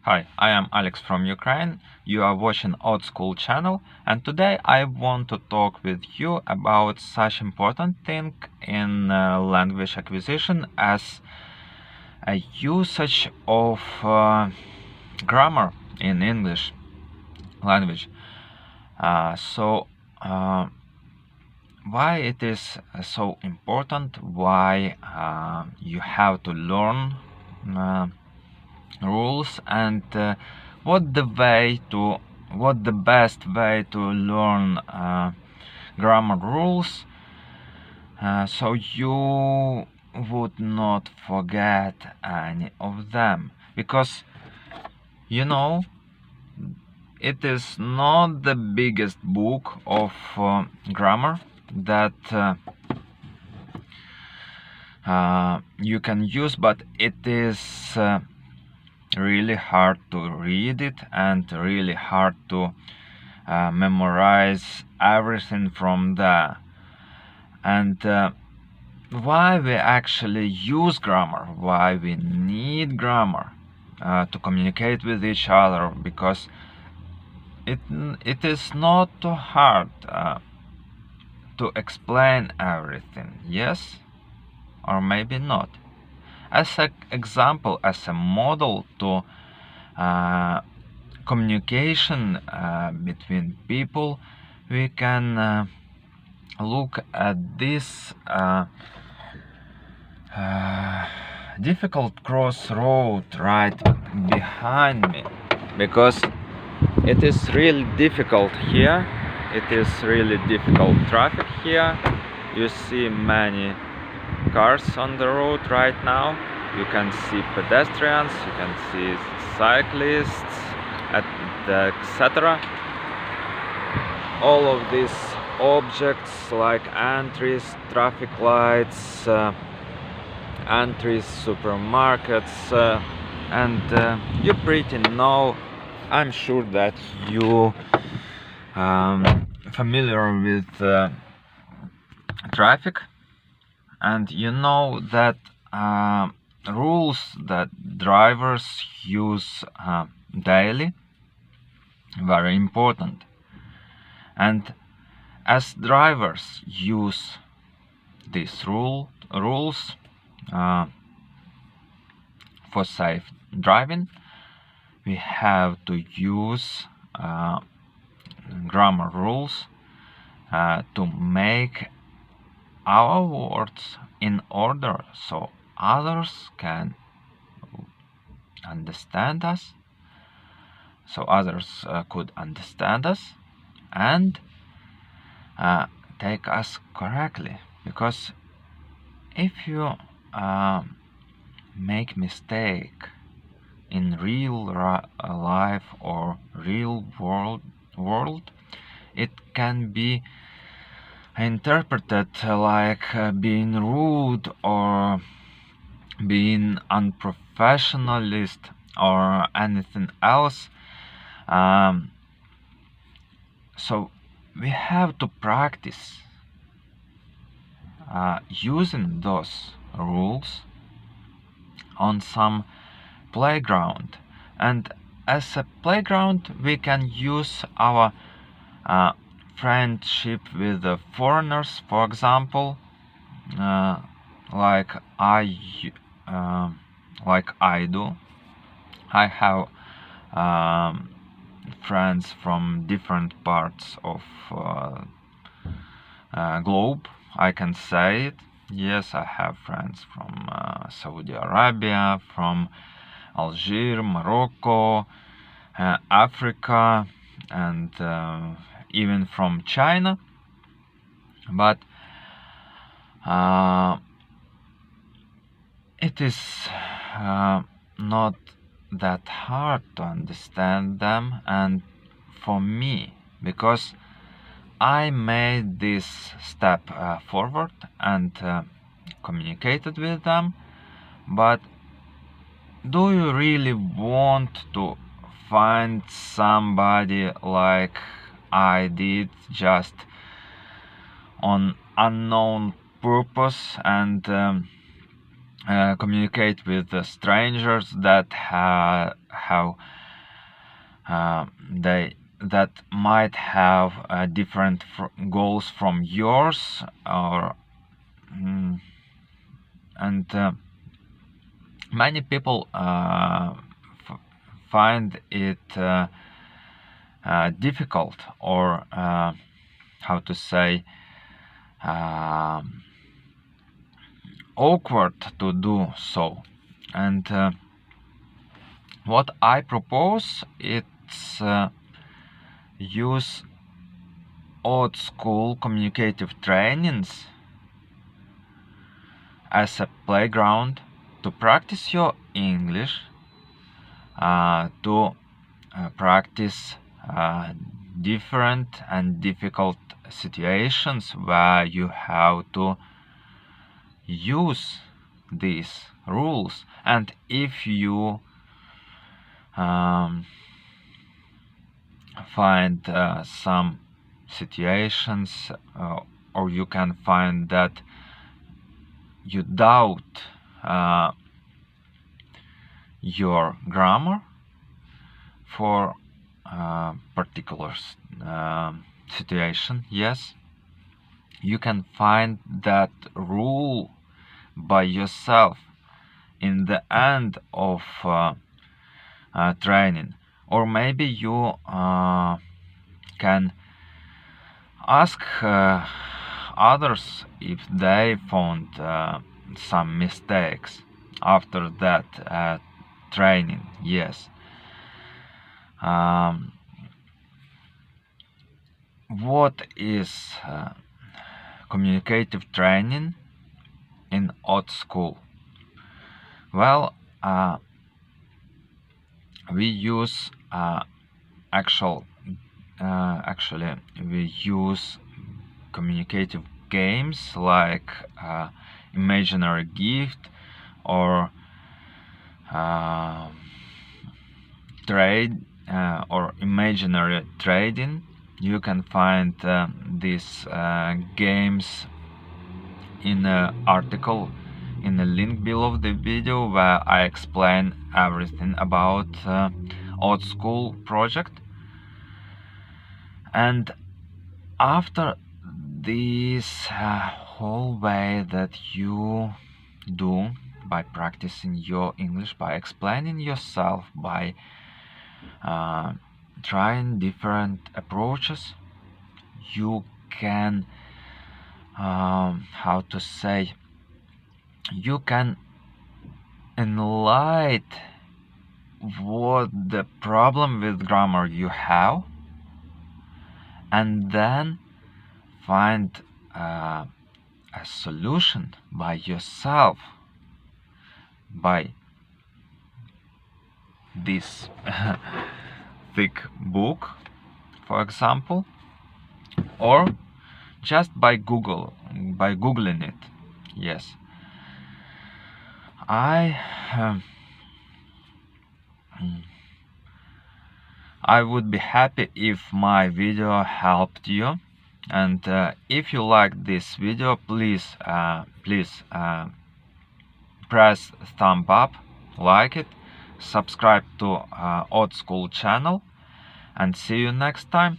Hi, I am Alex from Ukraine. You are watching Old School channel, and today I want to talk with you about such important thing in language acquisition as a usage of grammar in English language. Why it is so important? Why you have to learn uh, rules and what the best way to learn grammar rules so you would not forget any of them, because you know it is not the biggest book of grammar that you can use, but it is really hard to read it and really hard to memorize everything from there. And why we actually use grammar, why we need grammar to communicate with each other, because it is not too hard to explain everything, yes, or maybe not. As an example, as a model to communication between people, we can look at this difficult crossroad right behind me, because it is really difficult here. It is really difficult traffic here. You see many cars on the road right now. You can see pedestrians, you can see cyclists, etc. All of these objects like entries, traffic lights, entries, supermarkets, and you pretty know, I'm sure that you familiar with traffic, and you know that rules that drivers use daily very important. And as drivers use these rules for safe driving, we have to use grammar rules to make our words in order so others can understand us, so others could understand us and take us correctly. Because if you make mistake in real life or real world, it can be interpreted like being rude or being unprofessionalist or anything else. So we have to practice using those rules on some playground, and as a playground we can use our friendship with the foreigners, for example, like I do. I have friends from different parts of globe, I can say it. Yes, I have friends from Saudi Arabia, from Algeria, Morocco, Africa, and even from China. But it is not that hard to understand them, and for me, because I made this step forward and communicated with them. But do you really want to find somebody like I did, just on unknown purpose, and communicate with the strangers that have they that might have different goals from yours, or and many people find it difficult, or how to say, awkward to do so. And what I propose, it's use old school communicative trainings as a playground to practice your English, to practice different and difficult situations where you have to use these rules. And if you find some situations, or you can find that you doubt your grammar for particular situation, yes, you can find that rule by yourself in the end of training. Or maybe you can ask others if they found some mistakes after that training, yes. What is communicative training in old school? Well, we use actually we use communicative games like imaginary gift, or trade, or imaginary trading. You can find these games in an article in the link below the video, where I explain everything about old school project. And after this whole way that you do, by practicing your English, by explaining yourself, by trying different approaches, you can how to say, you can enlighten what the problem with grammar you have, and then find a solution by yourself, by this thick book, for example, or just by googling it. Yes, I would be happy if my video helped you. And if you like this video, please press thumb up, like it, subscribe to Old School channel, and see you next time.